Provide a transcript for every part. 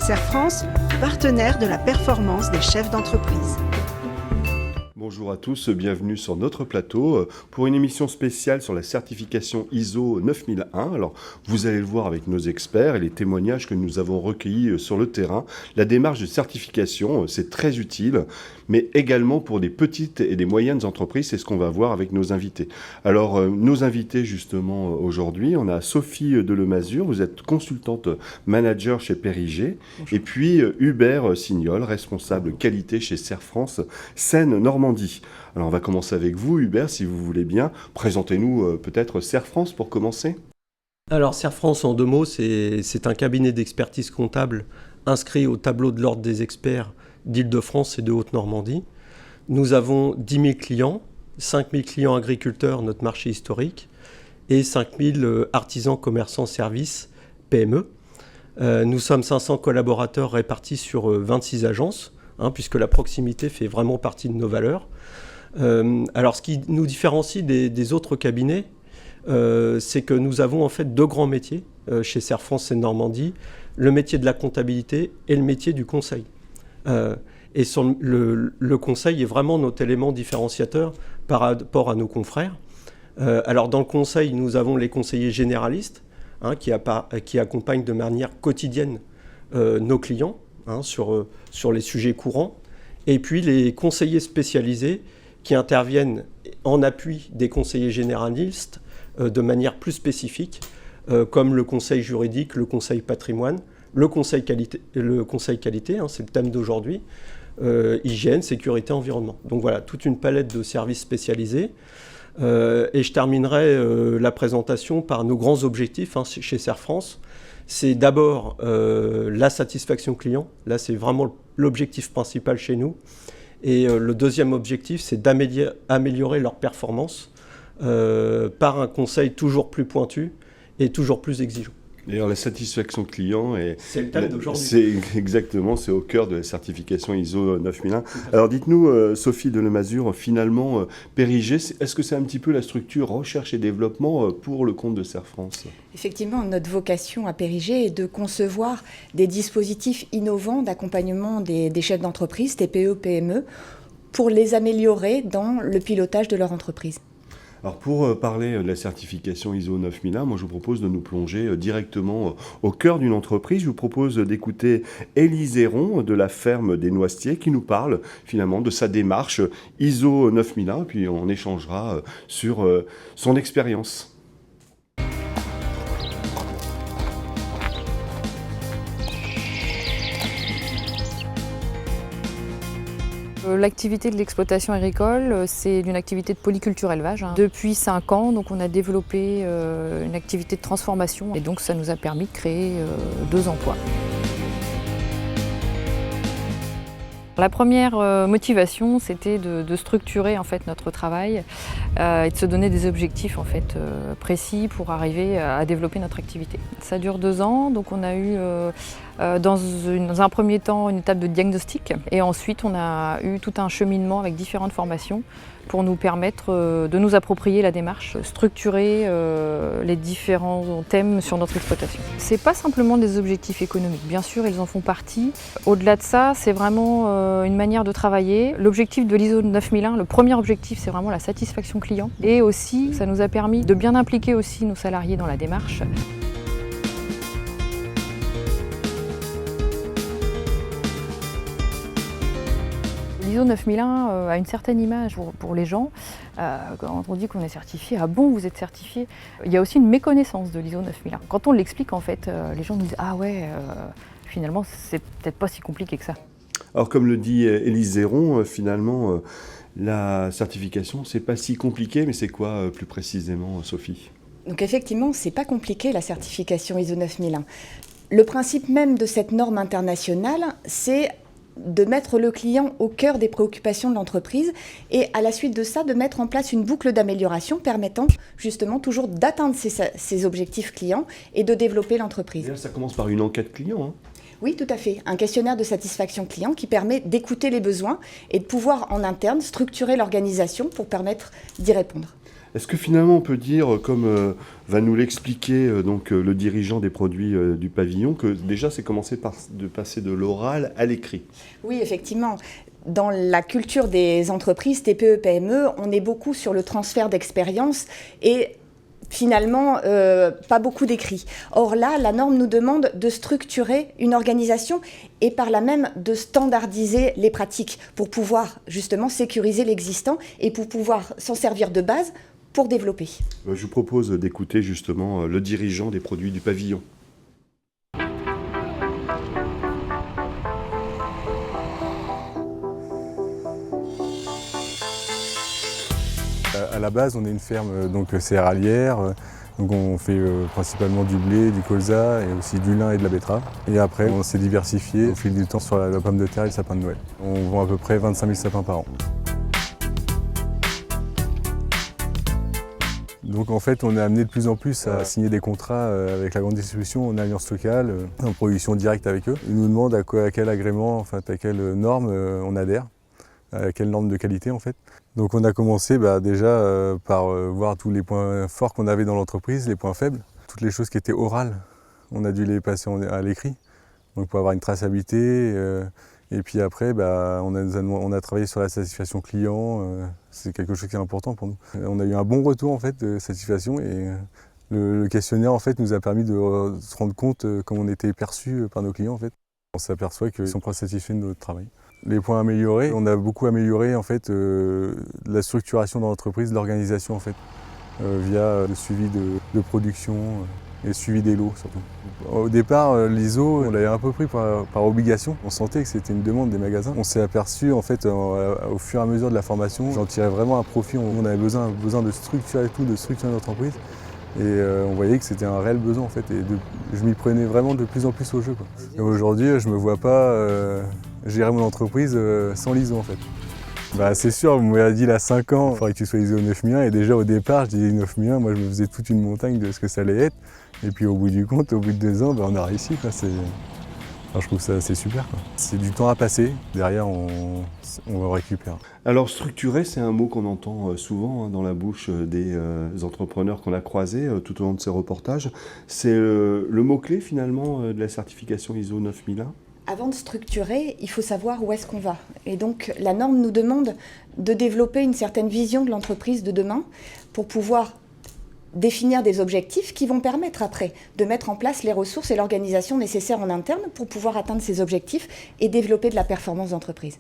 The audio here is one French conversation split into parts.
Cerfrance, partenaire de la performance des chefs d'entreprise. Bonjour à tous, bienvenue sur notre plateau pour une émission spéciale sur la certification ISO 9001. Alors, vous allez le voir avec nos experts et les témoignages que nous avons recueillis sur le terrain. La démarche de certification, c'est très utile, mais également pour des petites et des moyennes entreprises, c'est ce qu'on va voir avec nos invités. Alors, nos invités justement aujourd'hui, on a Sophie Delemazure, vous êtes consultante manager chez Périgé, et puis Hubert Signol, responsable qualité chez Cerfrance Seine-Normandie. Alors on va commencer avec vous, Hubert, si vous voulez bien. Présentez-nous peut-être Cerfrance pour commencer. Alors Cerfrance, en deux mots, c'est un cabinet d'expertise comptable inscrit au tableau de l'ordre des experts d'Île-de-France et de Haute-Normandie. Nous avons 10 000 clients, 5 000 clients agriculteurs, notre marché historique, et 5 000 artisans, commerçants, services, PME. Nous sommes 500 collaborateurs répartis sur 26 agences, puisque la proximité fait vraiment partie de nos valeurs. Alors ce qui nous différencie des autres cabinets, c'est que nous avons en fait deux grands métiers chez Cerfrance Seine-Normandie, le métier de la comptabilité et le métier du conseil. Et le conseil est vraiment notre élément différenciateur par rapport à nos confrères. Alors dans le conseil, nous avons les conseillers généralistes qui accompagnent de manière quotidienne nos clients sur les sujets courants, et puis les conseillers spécialisés qui interviennent en appui des conseillers généralistes de manière plus spécifique, comme le conseil juridique, le conseil patrimoine, le conseil qualité, c'est le thème d'aujourd'hui, hygiène, sécurité, environnement. Donc voilà, toute une palette de services spécialisés. Et je terminerai la présentation par nos grands objectifs chez Cerfrance. C'est d'abord la satisfaction client. Là, c'est vraiment l'objectif principal chez nous. Et le deuxième objectif, c'est d'améliorer leur performance par un conseil toujours plus pointu et toujours plus exigeant. D'ailleurs, la satisfaction client, c'est le thème d'aujourd'hui. C'est au cœur de la certification ISO 9001. Alors dites-nous, Sophie Delemazure, finalement, Périgé, est-ce que c'est un petit peu la structure recherche et développement pour le compte de Cerfrance ? Effectivement, notre vocation à Périgé est de concevoir des dispositifs innovants d'accompagnement des chefs d'entreprise, TPE, PME, pour les améliorer dans le pilotage de leur entreprise. Alors pour parler de la certification ISO 9001, moi je vous propose de nous plonger directement au cœur d'une entreprise. Je vous propose d'écouter Élise Héron de la ferme des Noisetiers qui nous parle finalement de sa démarche ISO 9001, puis on échangera sur son expérience. L'activité de l'exploitation agricole, c'est une activité de polyculture élevage. Depuis 5 ans, donc on a développé une activité de transformation et donc ça nous a permis de créer 2 emplois. La première motivation, c'était de structurer en fait notre travail et de se donner des objectifs en fait précis pour arriver à développer notre activité. Ça dure 2 ans, donc on a eu dans un premier temps une étape de diagnostic et ensuite on a eu tout un cheminement avec différentes formations pour nous permettre de nous approprier la démarche, structurer les différents thèmes sur notre exploitation. C'est pas simplement des objectifs économiques, bien sûr ils en font partie. Au-delà de ça, c'est vraiment une manière de travailler. L'objectif de l'ISO 9001, le premier objectif, c'est vraiment la satisfaction client et aussi ça nous a permis de bien impliquer aussi nos salariés dans la démarche. L'ISO 9001 a une certaine image pour les gens. Quand on dit qu'on est certifié, ah bon, vous êtes certifié? Il y a aussi une méconnaissance de l'ISO 9001. Quand on l'explique, en fait, les gens nous disent ah ouais, finalement, c'est peut-être pas si compliqué que ça. Alors, comme le dit Élise Héron, finalement, la certification, c'est pas si compliqué, mais c'est quoi plus précisément, Sophie ? Donc effectivement, c'est pas compliqué la certification ISO 9001. Le principe même de cette norme internationale, c'est de mettre le client au cœur des préoccupations de l'entreprise et à la suite de ça, de mettre en place une boucle d'amélioration permettant justement toujours d'atteindre ses objectifs clients et de développer l'entreprise. Et là, ça commence par une enquête client, Oui, tout à fait. Un questionnaire de satisfaction client qui permet d'écouter les besoins et de pouvoir en interne structurer l'organisation pour permettre d'y répondre. Est-ce que finalement on peut dire, comme va nous l'expliquer le dirigeant des produits du pavillon, que déjà c'est commencé par de passer de l'oral à l'écrit? Oui, effectivement. Dans la culture des entreprises TPE, PME, on est beaucoup sur le transfert d'expérience et finalement pas beaucoup d'écrits. Or là, la norme nous demande de structurer une organisation et par là même de standardiser les pratiques pour pouvoir justement sécuriser l'existant et pour pouvoir s'en servir de base pour développer. Je vous propose d'écouter justement le dirigeant des produits du pavillon. À la base, on est une ferme céréalière, donc on fait principalement du blé, du colza et aussi du lin et de la betterave. Et après, on s'est diversifié au fil du temps sur la pomme de terre et le sapin de Noël. On vend à peu près 25 000 sapins par an. Donc en fait, on est amené de plus en plus à signer des contrats avec la grande distribution en alliance locale, en production directe avec eux. Ils nous demandent à quel agrément, à quelle norme on adhère, à quelle norme de qualité en fait. Donc on a commencé déjà par voir tous les points forts qu'on avait dans l'entreprise, les points faibles, toutes les choses qui étaient orales, on a dû les passer à l'écrit, donc pour avoir une traçabilité. Et puis après, on a travaillé sur la satisfaction client, c'est quelque chose qui est important pour nous. On a eu un bon retour en fait, de satisfaction et le questionnaire en fait, nous a permis de se rendre compte comment on était perçu par nos clients. En fait. On s'aperçoit qu'ils sont pas satisfaits de notre travail. Les points améliorés, on a beaucoup amélioré en fait, la structuration dans l'entreprise, l'organisation en fait, via le suivi de production et le suivi des lots surtout. Au départ, l'ISO, on l'avait un peu pris par obligation. On sentait que c'était une demande des magasins. On s'est aperçu en fait, au fur et à mesure de la formation, j'en tirais vraiment un profit. On avait besoin de structurer tout, de structurer notre entreprise. Et on voyait que c'était un réel besoin en fait. Et je m'y prenais vraiment de plus en plus au jeu. Quoi. Et aujourd'hui, je ne me vois pas gérer mon entreprise sans l'ISO en fait. C'est sûr, vous m'avez dit il y a 5 ans, il faudrait que tu sois ISO 9001 et déjà au départ je disais 9001, moi je me faisais toute une montagne de ce que ça allait être et puis au bout du compte, au bout de 2 ans, on a réussi. Quoi. Je trouve ça c'est super. Quoi. C'est du temps à passer, derrière on récupère. Alors structurer, c'est un mot qu'on entend souvent dans la bouche des entrepreneurs qu'on a croisés tout au long de ces reportages. C'est le mot-clé finalement de la certification ISO 9001. Avant de structurer, il faut savoir où est-ce qu'on va. Et donc, la norme nous demande de développer une certaine vision de l'entreprise de demain pour pouvoir définir des objectifs qui vont permettre après de mettre en place les ressources et l'organisation nécessaires en interne pour pouvoir atteindre ces objectifs et développer de la performance d'entreprise.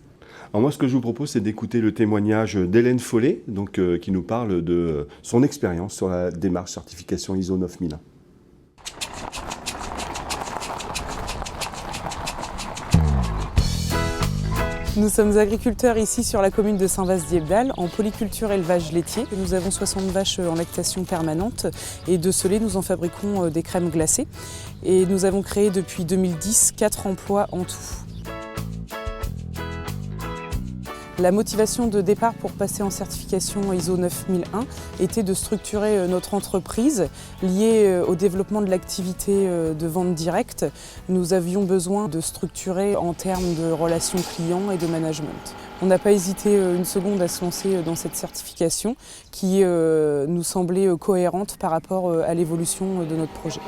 Alors moi, ce que je vous propose, c'est d'écouter le témoignage d'Hélène Follet, qui nous parle de son expérience sur la démarche certification ISO 9001. Nous sommes agriculteurs ici sur la commune de Saint-Vaz-d'Yebdal en polyculture élevage laitier. Nous avons 60 vaches en lactation permanente et de ce lait nous en fabriquons des crèmes glacées. Et nous avons créé depuis 2010 4 emplois en tout. La motivation de départ pour passer en certification ISO 9001 était de structurer notre entreprise liée au développement de l'activité de vente directe. Nous avions besoin de structurer en termes de relations clients et de management. On n'a pas hésité une seconde à se lancer dans cette certification qui nous semblait cohérente par rapport à l'évolution de notre projet.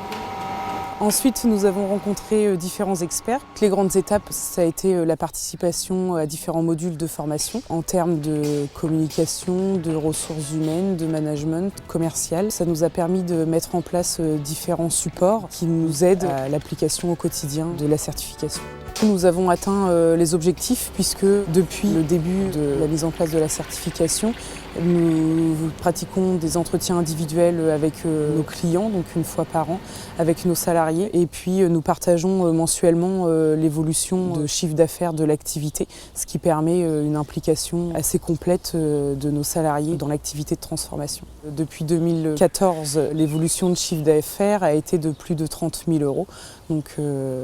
Ensuite, nous avons rencontré différents experts. Les grandes étapes, ça a été la participation à différents modules de formation en termes de communication, de ressources humaines, de management commercial. Ça nous a permis de mettre en place différents supports qui nous aident à l'application au quotidien de la certification. Nous avons atteint les objectifs puisque depuis le début de la mise en place de la certification, nous pratiquons des entretiens individuels avec nos clients, donc une fois par an, avec nos salariés. Et puis nous partageons mensuellement l'évolution de chiffre d'affaires de l'activité, ce qui permet une implication assez complète de nos salariés dans l'activité de transformation. Depuis 2014, l'évolution de chiffre d'affaires a été de plus de 30 000 €. Donc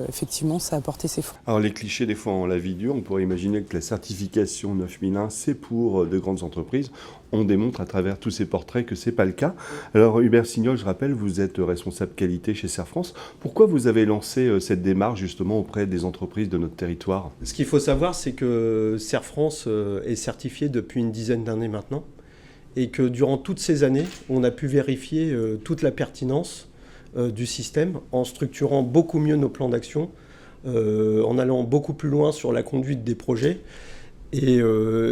effectivement, ça a porté ses fruits. Alors les clichés, des fois, en la vie dure, on pourrait imaginer que la certification 9001, c'est pour de grandes entreprises. On démontre à travers tous ces portraits que ce n'est pas le cas. Alors Hubert Signol, je rappelle, vous êtes responsable qualité chez Serre France. Pourquoi vous avez lancé cette démarche justement auprès des entreprises de notre territoire? Ce qu'il faut savoir, c'est que Serre France est certifié depuis une dizaine d'années maintenant. et que durant toutes ces années, on a pu vérifier toute la pertinence du système en structurant beaucoup mieux nos plans d'action, en allant beaucoup plus loin sur la conduite des projets. Et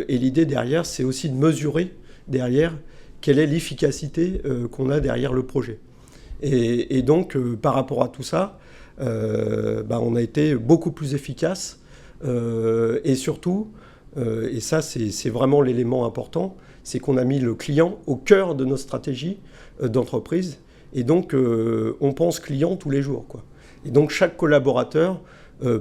l'idée derrière, c'est aussi de mesurer derrière quelle est l'efficacité qu'on a derrière le projet. Et donc, par rapport à tout ça, on a été beaucoup plus efficace. Et surtout, et ça c'est vraiment l'élément important, c'est qu'on a mis le client au cœur de nos stratégies d'entreprise. Et donc, on pense client tous les jours, quoi. Et donc, chaque collaborateur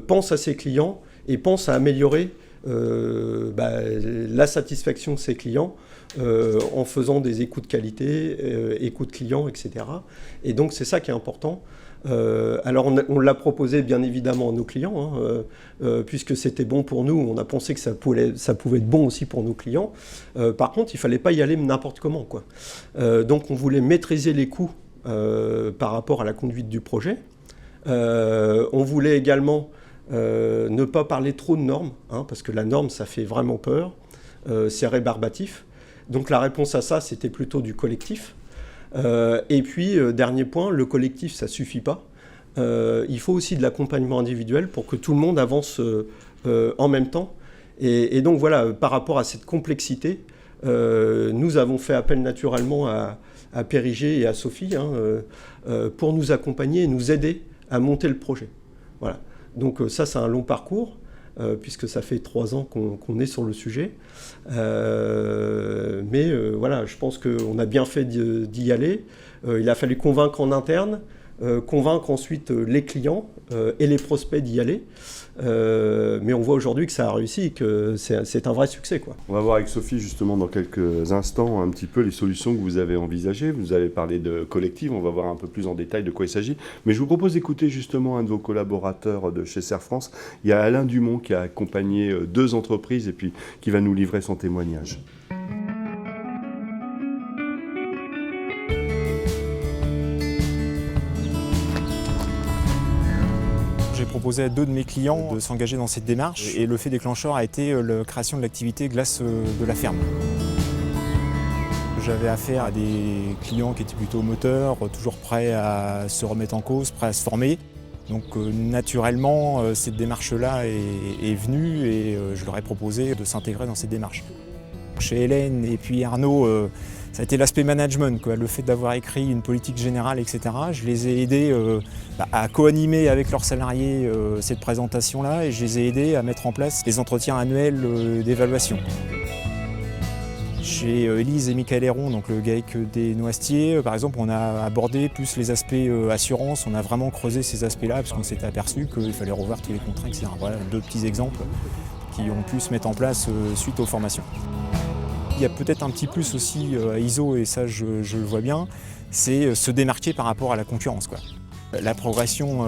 pense à ses clients et pense à améliorer la satisfaction de ses clients en faisant des écoutes qualité, écoutes clients, etc. Et donc, c'est ça qui est important. Alors, on l'a proposé bien évidemment à nos clients, puisque c'était bon pour nous. On a pensé que ça pouvait être bon aussi pour nos clients. Par contre, il ne fallait pas y aller n'importe comment, quoi. Donc, on voulait maîtriser les coûts par rapport à la conduite du projet. On voulait également ne pas parler trop de normes, parce que la norme, ça fait vraiment peur. C'est rébarbatif. Donc, la réponse à ça, c'était plutôt du collectif. Et puis, dernier point, le collectif, ça ne suffit pas. Il faut aussi de l'accompagnement individuel pour que tout le monde avance en même temps. Et donc voilà, par rapport à cette complexité, nous avons fait appel naturellement à Périgé et à Sophie pour nous accompagner et nous aider à monter le projet. Voilà. Donc ça, c'est un long parcours. Puisque ça fait 3 ans qu'on est sur le sujet. Mais voilà, je pense qu'on a bien fait d'y aller. Il a fallu convaincre en interne, convaincre ensuite les clients et les prospects d'y aller. Mais on voit aujourd'hui que ça a réussi et que c'est un vrai succès, quoi. On va voir avec Sophie justement dans quelques instants un petit peu les solutions que vous avez envisagées. Vous avez parlé de collectif, on va voir un peu plus en détail de quoi il s'agit. Mais je vous propose d'écouter justement un de vos collaborateurs de chez Serre France. Il y a Alain Dumont qui a accompagné 2 entreprises et puis qui va nous livrer son témoignage. J'ai proposé à 2 de mes clients de s'engager dans cette démarche et le fait déclencheur a été la création de l'activité glace de la ferme. J'avais affaire à des clients qui étaient plutôt moteurs, toujours prêts à se remettre en cause, prêts à se former. Donc naturellement, cette démarche-là est venue et je leur ai proposé de s'intégrer dans cette démarche. Chez Hélène et puis Arnaud, ça a été l'aspect management, quoi. Le fait d'avoir écrit une politique générale, etc. Je les ai aidés à co-animer avec leurs salariés cette présentation-là et je les ai aidés à mettre en place les entretiens annuels d'évaluation. Chez Élise et Michael Héron, donc le GAEC des Noisetiers, par exemple, on a abordé plus les aspects assurance, on a vraiment creusé ces aspects-là parce qu'on s'était aperçu qu'il fallait revoir tous les contrats, etc. Voilà 2 petits exemples qui ont pu se mettre en place suite aux formations. Il y a peut-être un petit plus aussi à ISO, et ça je le vois bien, c'est se démarquer par rapport à la concurrence, quoi. La progression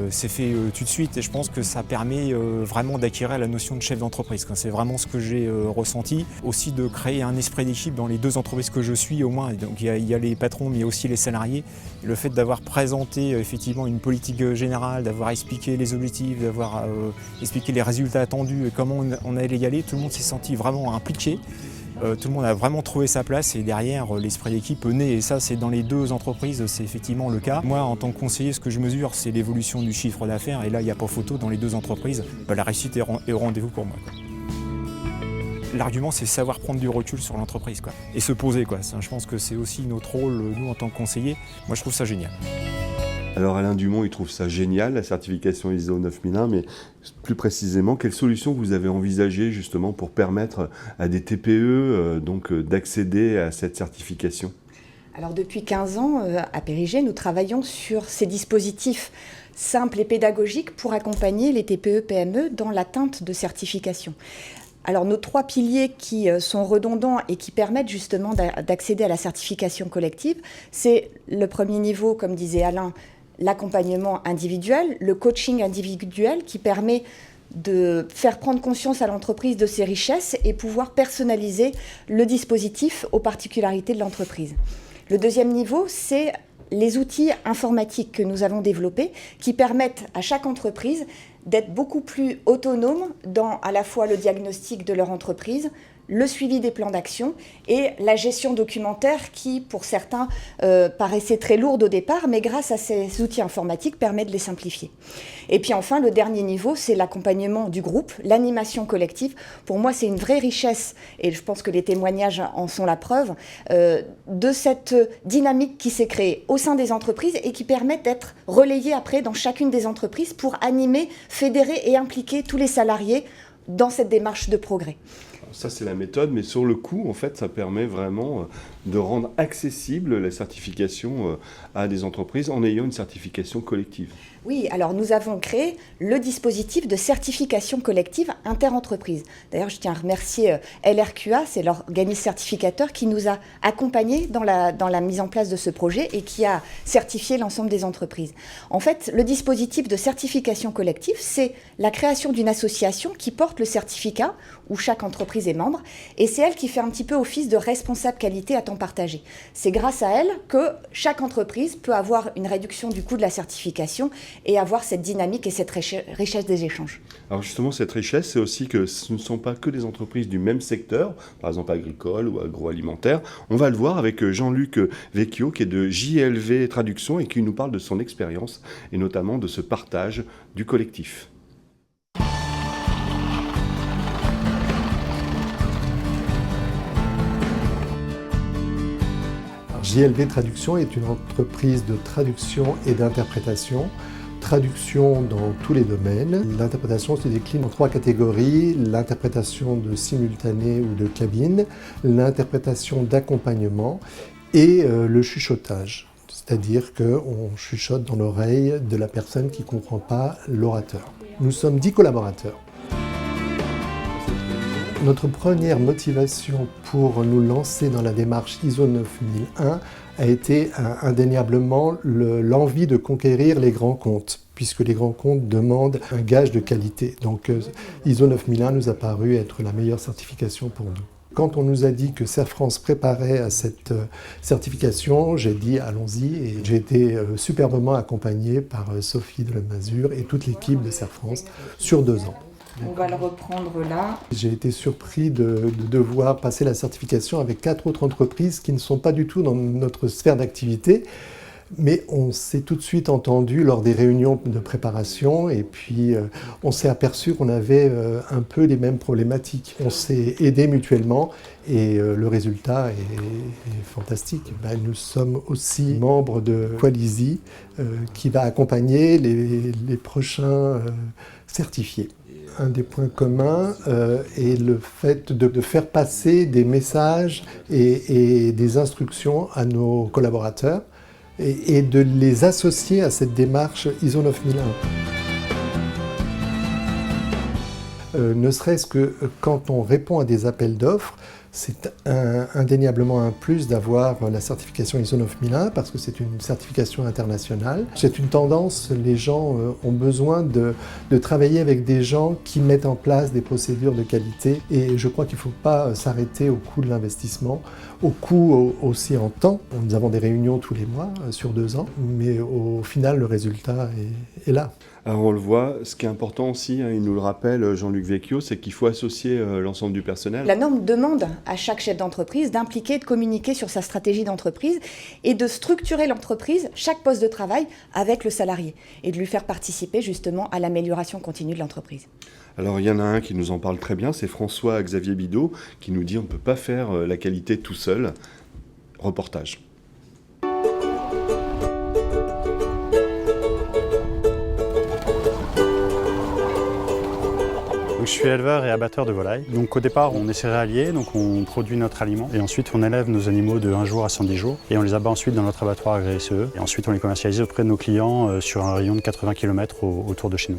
s'est faite tout de suite et je pense que ça permet vraiment d'acquérir la notion de chef d'entreprise. C'est vraiment ce que j'ai ressenti. Aussi de créer un esprit d'équipe dans les 2 entreprises que je suis au moins. Donc, il y a les patrons mais aussi les salariés. Et le fait d'avoir présenté effectivement une politique générale, d'avoir expliqué les objectifs, d'avoir expliqué les résultats attendus et comment on allait y aller, tout le monde s'est senti vraiment impliqué. Tout le monde a vraiment trouvé sa place et derrière l'esprit d'équipe naît, et ça c'est dans les 2 entreprises, c'est effectivement le cas. Moi en tant que conseiller, ce que je mesure c'est l'évolution du chiffre d'affaires et là il n'y a pas photo dans les 2 entreprises, la réussite est au rendez-vous pour moi, quoi. L'argument c'est savoir prendre du recul sur l'entreprise, quoi, et se poser, quoi. Je pense que c'est aussi notre rôle, nous en tant que conseiller. Moi je trouve ça génial. Alors Alain Dumont, il trouve ça génial, la certification ISO 9001, mais plus précisément, quelles solutions vous avez envisagées justement pour permettre à des TPE d'accéder à cette certification ? Alors depuis 15 ans, à Périgé, nous travaillons sur ces dispositifs simples et pédagogiques pour accompagner les TPE-PME dans l'atteinte de certification. Alors nos 3 piliers qui sont redondants et qui permettent justement d'accéder à la certification collective, c'est le premier niveau, comme disait Alain, l'accompagnement individuel, le coaching individuel qui permet de faire prendre conscience à l'entreprise de ses richesses et pouvoir personnaliser le dispositif aux particularités de l'entreprise. Le deuxième niveau, c'est les outils informatiques que nous avons développés qui permettent à chaque entreprise d'être beaucoup plus autonome dans à la fois le diagnostic de leur entreprise, le suivi des plans d'action et la gestion documentaire qui, pour certains, paraissait très lourde au départ, mais grâce à ces outils informatiques, permet de les simplifier. Et puis enfin, le dernier niveau, c'est l'accompagnement du groupe, l'animation collective. Pour moi, c'est une vraie richesse, et je pense que les témoignages en sont la preuve, de cette dynamique qui s'est créée au sein des entreprises et qui permet d'être relayée après dans chacune des entreprises pour animer, fédérer et impliquer tous les salariés dans cette démarche de progrès. Ça, c'est la méthode, mais sur le coup, en fait, ça permet vraiment de rendre accessible la certification à des entreprises en ayant une certification collective. Oui, alors nous avons créé le dispositif de certification collective interentreprise. D'ailleurs, je tiens à remercier LRQA, c'est l'organisme certificateur qui nous a accompagnés dans la mise en place de ce projet et qui a certifié l'ensemble des entreprises. En fait, le dispositif de certification collective, c'est la création d'une association qui porte le certificat où chaque entreprise est membre et c'est elle qui fait un petit peu office de responsable qualité à temps partagé. C'est grâce à elle que chaque entreprise peut avoir une réduction du coût de la certification et avoir cette dynamique et cette richesse des échanges. Alors justement, cette richesse, c'est aussi que ce ne sont pas que des entreprises du même secteur, par exemple agricole ou agroalimentaire. On va le voir avec Jean-Luc Vecchio, qui est de JLV Traduction et qui nous parle de son expérience et notamment de ce partage du collectif. JLV Traduction est une entreprise de traduction et d'interprétation. Traduction dans tous les domaines. L'interprétation se décline en 3 catégories. L'interprétation de simultané ou de cabine, l'interprétation d'accompagnement et le chuchotage. C'est-à-dire qu'on chuchote dans l'oreille de la personne qui ne comprend pas l'orateur. Nous sommes 10 collaborateurs. Notre première motivation pour nous lancer dans la démarche ISO 9001 a été indéniablement l'envie de conquérir les grands comptes, puisque les grands comptes demandent un gage de qualité. Donc ISO 9001 nous a paru être la meilleure certification pour nous. Quand on nous a dit que Serre France préparait à cette certification, j'ai dit allons-y et j'ai été superbement accompagné par Sophie de la Masure et toute l'équipe de Serre France sur 2 ans. On va le reprendre là. J'ai été surpris de devoir passer la certification avec 4 autres entreprises qui ne sont pas du tout dans notre sphère d'activité, mais on s'est tout de suite entendu lors des réunions de préparation et puis on s'est aperçu qu'on avait un peu les mêmes problématiques. On s'est aidés mutuellement et le résultat est fantastique. Nous sommes aussi membres de Qualizy qui va accompagner les prochains certifiés. Un des points communs est le fait de faire passer des messages et des instructions à nos collaborateurs et de les associer à cette démarche ISO 9001. Ne serait-ce que quand on répond à des appels d'offres, c'est indéniablement un plus d'avoir la certification ISO 9001 parce que c'est une certification internationale. C'est une tendance, les gens ont besoin de travailler avec des gens qui mettent en place des procédures de qualité et je crois qu'il ne faut pas s'arrêter au coût de l'investissement, au coût aussi en temps. Nous avons des réunions tous les mois sur 2 ans, mais au final le résultat est là. Alors on le voit, ce qui est important aussi, il nous le rappelle Jean-Luc Vecchio, c'est qu'il faut associer l'ensemble du personnel. La norme demande à chaque chef d'entreprise d'impliquer, de communiquer sur sa stratégie d'entreprise et de structurer l'entreprise, chaque poste de travail, avec le salarié et de lui faire participer justement à l'amélioration continue de l'entreprise. Alors il y en a un qui nous en parle très bien, c'est François-Xavier Bidot, qui nous dit on ne peut pas faire la qualité tout seul. Reportage. Je suis éleveur et abatteur de volailles. Donc au départ, on est céréalier, donc on produit notre aliment. Et ensuite, on élève nos animaux de 1 jour à 110 jours. Et on les abat ensuite dans notre abattoir agréé CE. Et ensuite, on les commercialise auprès de nos clients sur un rayon de 80 km autour de chez nous.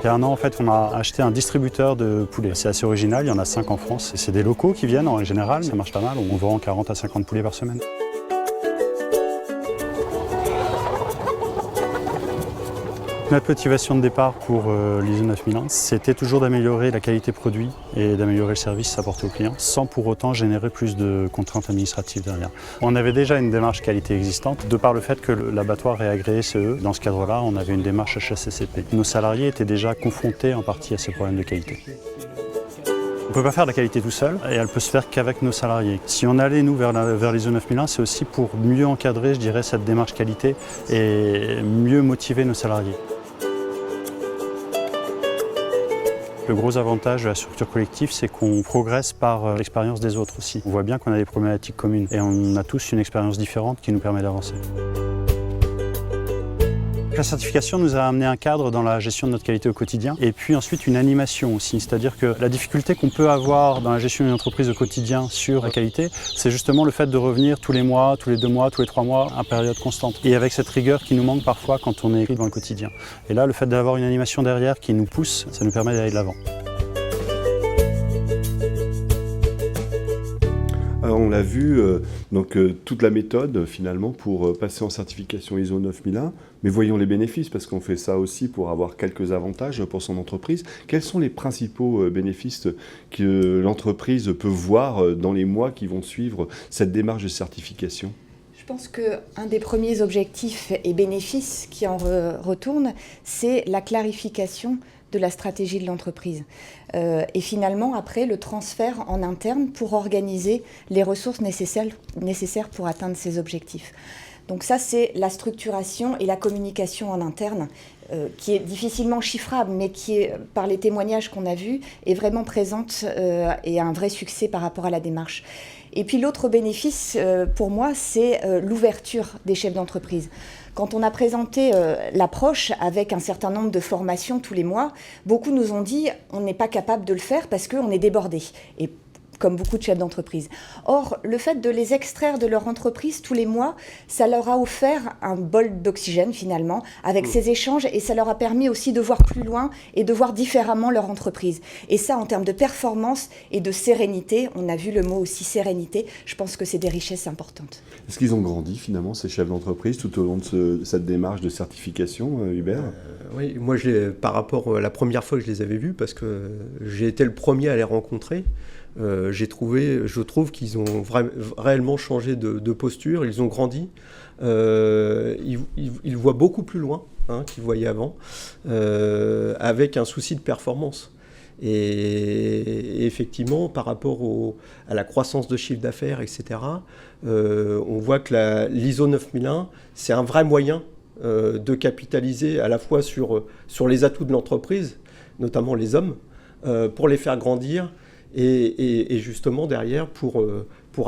Il y a un an, en fait, on a acheté un distributeur de poulets. C'est assez original, il y en a 5 en France. Et c'est des locaux qui viennent en général, ça marche pas mal. On vend 40 à 50 poulets par semaine. Notre motivation de départ pour l'ISO 9001, c'était toujours d'améliorer la qualité produit et d'améliorer le service apporté aux clients, sans pour autant générer plus de contraintes administratives derrière. On avait déjà une démarche qualité existante, de par le fait que l'abattoir est agréé CE. Dans ce cadre-là, on avait une démarche HACCP. Nos salariés étaient déjà confrontés en partie à ces problèmes de qualité. On ne peut pas faire de la qualité tout seul et elle peut se faire qu'avec nos salariés. Si on allait, nous, vers l'ISO 9001, c'est aussi pour mieux encadrer, je dirais, cette démarche qualité et mieux motiver nos salariés. Le gros avantage de la structure collective, c'est qu'on progresse par l'expérience des autres aussi. On voit bien qu'on a des problématiques communes et on a tous une expérience différente qui nous permet d'avancer. La certification nous a amené un cadre dans la gestion de notre qualité au quotidien et puis ensuite une animation aussi, c'est-à-dire que la difficulté qu'on peut avoir dans la gestion d'une entreprise au quotidien sur la qualité, c'est justement le fait de revenir tous les mois, tous les 2 mois, tous les 3 mois à période constante et avec cette rigueur qui nous manque parfois quand on est pris dans le quotidien. Et là, le fait d'avoir une animation derrière qui nous pousse, ça nous permet d'aller de l'avant. On l'a vu, toute la méthode finalement pour passer en certification ISO 9001, mais voyons les bénéfices parce qu'on fait ça aussi pour avoir quelques avantages pour son entreprise. Quels sont les principaux bénéfices que l'entreprise peut voir dans les mois qui vont suivre cette démarche de certification ? Je pense qu'un des premiers objectifs et bénéfices qui en retourne, c'est la clarification de la stratégie de l'entreprise. Et finalement, après, le transfert en interne pour organiser les ressources nécessaires pour atteindre ces objectifs. Donc ça, c'est la structuration et la communication en interne, qui est difficilement chiffrable, mais qui, est, par les témoignages qu'on a vus, est vraiment présente et a un vrai succès par rapport à la démarche. Et puis l'autre bénéfice, pour moi, c'est l'ouverture des chefs d'entreprise. Quand on a présenté l'approche avec un certain nombre de formations tous les mois, beaucoup nous ont dit on n'est pas capable de le faire parce qu'on est débordé. Et comme beaucoup de chefs d'entreprise. Or, le fait de les extraire de leur entreprise tous les mois, ça leur a offert un bol d'oxygène finalement, avec ces échanges, et ça leur a permis aussi de voir plus loin et de voir différemment leur entreprise. Et ça, en termes de performance et de sérénité, on a vu le mot aussi sérénité, je pense que c'est des richesses importantes. Est-ce qu'ils ont grandi finalement, ces chefs d'entreprise, tout au long de cette démarche de certification, Hubert ? Oui, moi, par rapport à la première fois que je les avais vus, parce que j'ai été le premier à les rencontrer, je trouve qu'ils ont réellement changé de posture, ils ont grandi, ils voient beaucoup plus loin qu'ils voyaient avant, avec un souci de performance. Et effectivement, par rapport à la croissance de chiffre d'affaires, etc., on voit que l'ISO 9001, c'est un vrai moyen de capitaliser à la fois sur les atouts de l'entreprise, notamment les hommes, pour les faire grandir, et justement derrière pour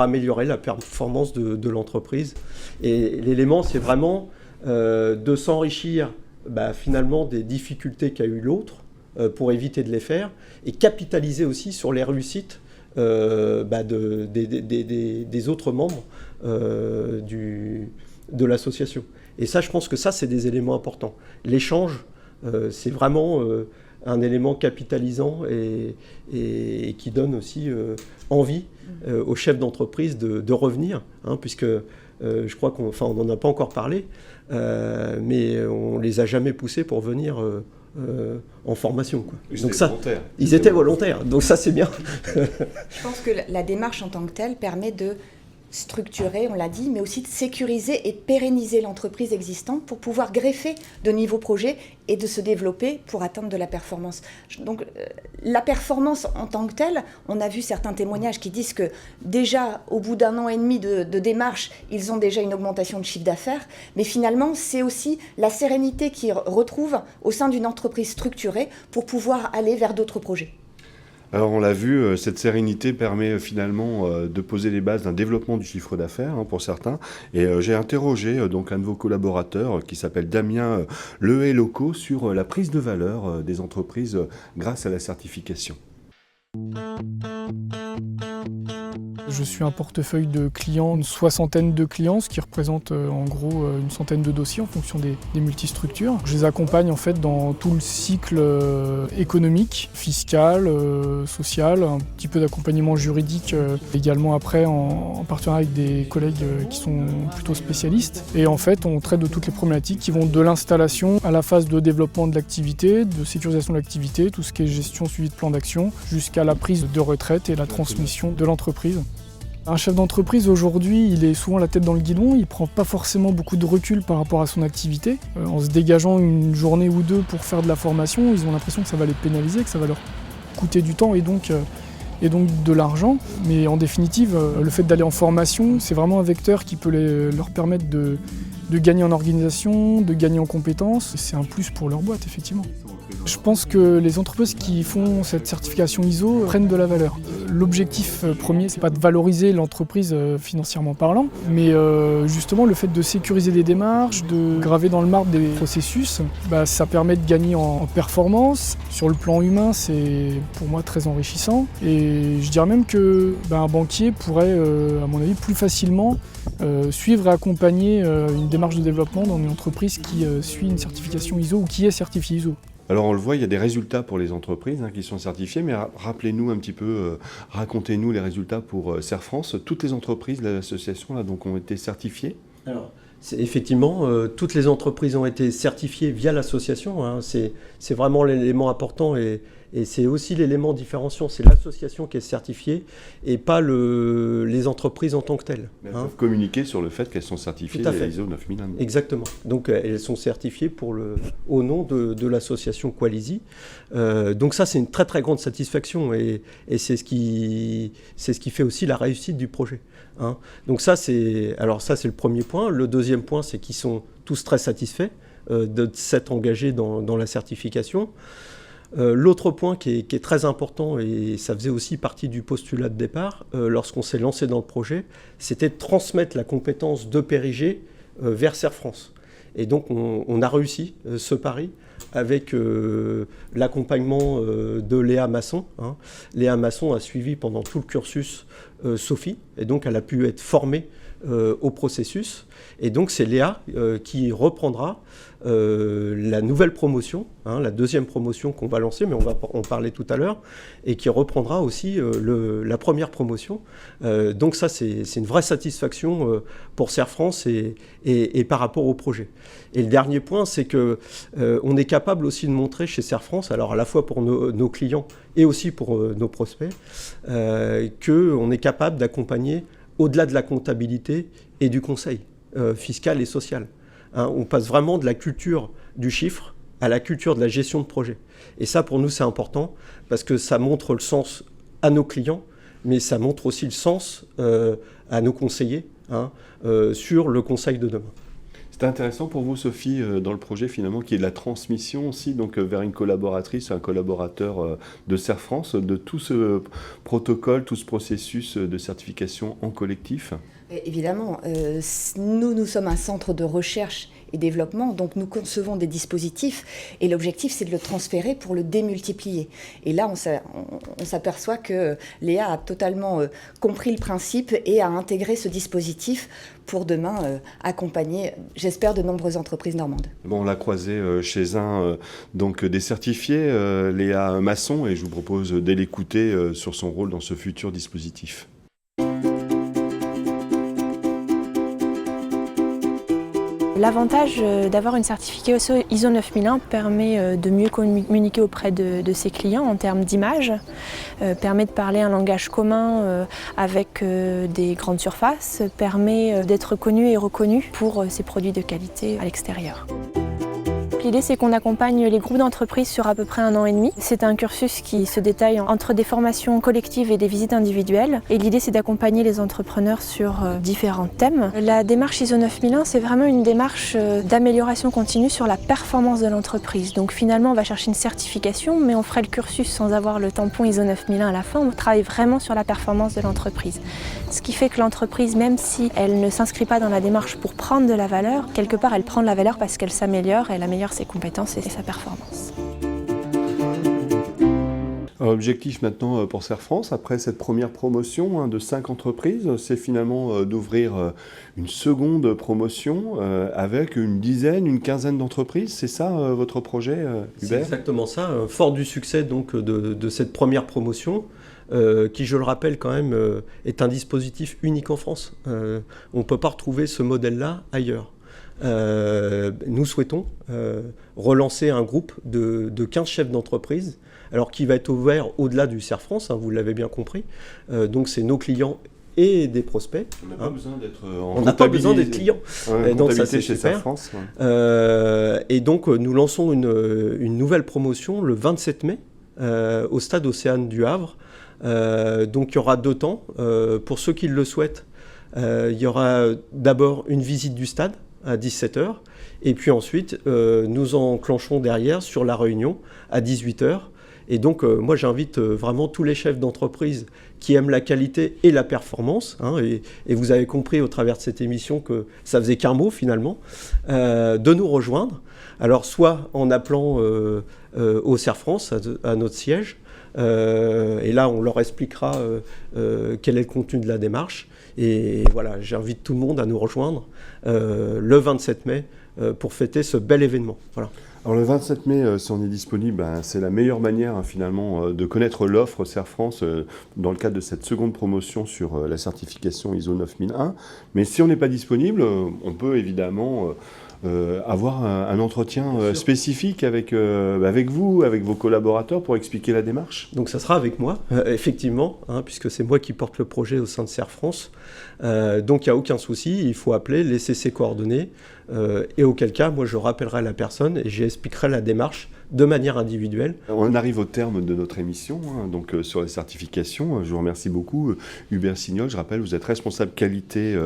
améliorer la performance de l'entreprise. Et l'élément, c'est vraiment de s'enrichir finalement des difficultés qu'a eu l'autre pour éviter de les faire, et capitaliser aussi sur les réussites des autres membres de l'association. Et ça, je pense que ça, c'est des éléments importants. L'échange, c'est vraiment un élément capitalisant et qui donne aussi envie aux chefs d'entreprise de revenir, puisque je crois on n'en a pas encore parlé, mais on ne les a jamais poussés pour venir en formation, quoi. Donc ça, ils étaient volontaires, donc ça c'est bien. Je pense que la démarche en tant que telle permet de structurer, on l'a dit, mais aussi de sécuriser et de pérenniser l'entreprise existante pour pouvoir greffer de nouveaux projets et de se développer pour atteindre de la performance. Donc la performance en tant que telle, on a vu certains témoignages qui disent que déjà au bout d'1 an et demi de démarche, ils ont déjà une augmentation de chiffre d'affaires, mais finalement c'est aussi la sérénité qu'ils retrouvent au sein d'une entreprise structurée pour pouvoir aller vers d'autres projets. Alors on l'a vu, cette sérénité permet finalement de poser les bases d'un développement du chiffre d'affaires pour certains. Et j'ai interrogé donc un de vos collaborateurs qui s'appelle Damien Lehé-Locaux sur la prise de valeur des entreprises grâce à la certification. Je suis un portefeuille de clients, une soixantaine de clients, ce qui représente en gros une centaine de dossiers en fonction des multistructures. Je les accompagne en fait dans tout le cycle économique, fiscal, social, un petit peu d'accompagnement juridique également après en partenariat avec des collègues qui sont plutôt spécialistes. Et en fait, on traite de toutes les problématiques qui vont de l'installation à la phase de développement de l'activité, de sécurisation de l'activité, tout ce qui est gestion, suivi de plan d'action, jusqu'à la prise de retraite et la transmission de l'entreprise. Un chef d'entreprise aujourd'hui, il est souvent la tête dans le guidon, il ne prend pas forcément beaucoup de recul par rapport à son activité. En se dégageant une journée ou deux pour faire de la formation, ils ont l'impression que ça va les pénaliser, que ça va leur coûter du temps et donc de l'argent. Mais en définitive, le fait d'aller en formation, c'est vraiment un vecteur qui peut leur permettre de gagner en organisation, de gagner en compétences. C'est un plus pour leur boîte, effectivement. Je pense que les entreprises qui font cette certification ISO prennent de la valeur. L'objectif premier, c'est pas de valoriser l'entreprise financièrement parlant, mais justement le fait de sécuriser des démarches, de graver dans le marbre des processus, ça permet de gagner en performance. Sur le plan humain, c'est pour moi très enrichissant. Et je dirais même que un banquier pourrait, à mon avis, plus facilement suivre et accompagner une démarche de développement dans une entreprise qui suit une certification ISO ou qui est certifiée ISO. Alors on le voit, il y a des résultats pour les entreprises qui sont certifiées, mais rappelez-nous un petit peu, racontez-nous les résultats pour Serre France. Toutes les entreprises de l'association là, donc, ont été certifiées ? Alors, effectivement, toutes les entreprises ont été certifiées via l'association. C'est vraiment l'élément important et c'est aussi l'élément différenciant. C'est l'association qui est certifiée et pas les entreprises en tant que telles. Mais elles peuvent communiquer sur le fait qu'elles sont certifiées ISO 9001. Exactement. Donc elles sont certifiées au nom de l'association Qualisi. Donc ça, c'est une très très grande satisfaction et c'est ce qui fait aussi la réussite du projet. Donc ça, c'est le premier point. Le deuxième point, c'est qu'ils sont tous très satisfaits de s'être engagés dans la certification. L'autre point qui est très important, et ça faisait aussi partie du postulat de départ, lorsqu'on s'est lancé dans le projet, c'était de transmettre la compétence de Périgé vers Serre France. Et donc on a réussi ce pari avec l'accompagnement de Léa Masson. Léa Masson a suivi pendant tout le cursus Sophie, et donc elle a pu être formée au processus. Et donc c'est Léa qui reprendra la nouvelle promotion, la deuxième promotion qu'on va lancer, mais on va en parler tout à l'heure, et qui reprendra aussi la première promotion. Donc ça, c'est une vraie satisfaction pour Serre France et par rapport au projet. Et le dernier point, c'est qu'on est capable aussi de montrer chez Serre France, alors à la fois pour nos clients et aussi pour nos prospects, qu'on est capable d'accompagner au-delà de la comptabilité et du conseil fiscal et social. On passe vraiment de la culture du chiffre à la culture de la gestion de projet. Et ça, pour nous, c'est important parce que ça montre le sens à nos clients, mais ça montre aussi le sens à nos conseillers sur le conseil de demain. C'était intéressant pour vous, Sophie, dans le projet finalement, qui est de la transmission aussi donc, vers une collaboratrice, un collaborateur de Serre France, de tout ce protocole, tout ce processus de certification en collectif. Évidemment, nous sommes un centre de recherche et développement, donc nous concevons des dispositifs et l'objectif c'est de le transférer pour le démultiplier. Et là on s'aperçoit que Léa a totalement compris le principe et a intégré ce dispositif pour demain accompagner, j'espère, de nombreuses entreprises normandes. Bon, on l'a croisé chez un donc des certifiés, Léa Masson, et je vous propose de l'écouter sur son rôle dans ce futur dispositif. L'avantage d'avoir une certification ISO 9001 permet de mieux communiquer auprès de ses clients en termes d'image, permet de parler un langage commun avec des grandes surfaces, permet d'être connu et reconnu pour ses produits de qualité à l'extérieur. L'idée, c'est qu'on accompagne les groupes d'entreprises sur à peu près 1 an et demi. C'est un cursus qui se détaille entre des formations collectives et des visites individuelles. Et l'idée, c'est d'accompagner les entrepreneurs sur différents thèmes. La démarche ISO 9001, c'est vraiment une démarche d'amélioration continue sur la performance de l'entreprise. Donc finalement, on va chercher une certification, mais on ferait le cursus sans avoir le tampon ISO 9001 à la fin. On travaille vraiment sur la performance de l'entreprise. Ce qui fait que l'entreprise, même si elle ne s'inscrit pas dans la démarche pour prendre de la valeur, quelque part, elle prend de la valeur parce qu'elle s'améliore, elle améliore ses compétences et sa performance. Objectif maintenant pour Serre France, après cette première promotion de 5 entreprises, c'est finalement d'ouvrir une seconde promotion avec une dizaine, une quinzaine d'entreprises. C'est ça votre projet, Hubert ? C'est exactement ça. Fort du succès donc, de cette première promotion, qui, je le rappelle quand même, est un dispositif unique en France. On ne peut pas retrouver ce modèle-là ailleurs. Nous souhaitons relancer un groupe de 15 chefs d'entreprise, alors qui va être ouvert au-delà du Serre France, vous l'avez bien compris. Donc c'est nos clients et des prospects. On n'a pas besoin d'être on n'a pas besoin d'être clients. Ouais, donc ça c'est chez super. Serre France. Ouais. Et donc nous lançons une nouvelle promotion le 27 mai au stade Océane du Havre. Donc il y aura 2 temps. Pour ceux qui le souhaitent, il y aura d'abord une visite du stade à 17h, et puis ensuite nous enclenchons derrière sur la réunion à 18h. Et donc moi j'invite vraiment tous les chefs d'entreprise qui aiment la qualité et la performance, et vous avez compris au travers de cette émission que ça faisait qu'un mot finalement, de nous rejoindre. Alors soit en appelant au Serre France, à notre siège, et là on leur expliquera quel est le contenu de la démarche. Et voilà, j'invite tout le monde à nous rejoindre le 27 mai pour fêter ce bel événement. Voilà. Alors le 27 mai, si on est disponible, c'est la meilleure manière finalement de connaître l'offre Serre France dans le cadre de cette seconde promotion sur la certification ISO 9001. Mais si on n'est pas disponible, on peut évidemment avoir un entretien spécifique avec vous, avec vos collaborateurs pour expliquer la démarche. Donc ça sera avec moi, effectivement, puisque c'est moi qui porte le projet au sein de Serre France. Donc il n'y a aucun souci, il faut appeler, laisser ses coordonnées, et auquel cas, moi je rappellerai la personne et j'expliquerai la démarche de manière individuelle. On arrive au terme de notre émission, donc sur les certifications. Je vous remercie beaucoup, Hubert Signol. Je rappelle, vous êtes responsable qualité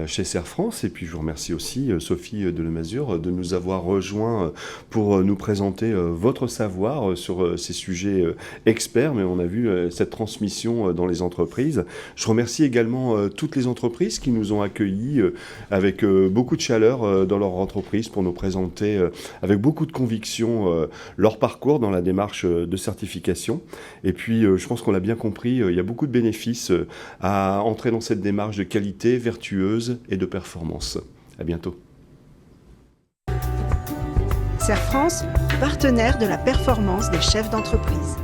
chez Serre France. Et puis je vous remercie aussi, Sophie Delemazure, de nous avoir rejoints pour nous présenter votre savoir sur ces sujets experts. Mais on a vu cette transmission dans les entreprises. Je remercie également toutes les entreprises qui nous ont accueillis avec beaucoup de chaleur dans leur entreprise pour nous présenter avec beaucoup de conviction leur parcours dans la démarche de certification. Et puis, je pense qu'on l'a bien compris, il y a beaucoup de bénéfices à entrer dans cette démarche de qualité vertueuse et de performance. À bientôt. Serre France, partenaire de la performance des chefs d'entreprise.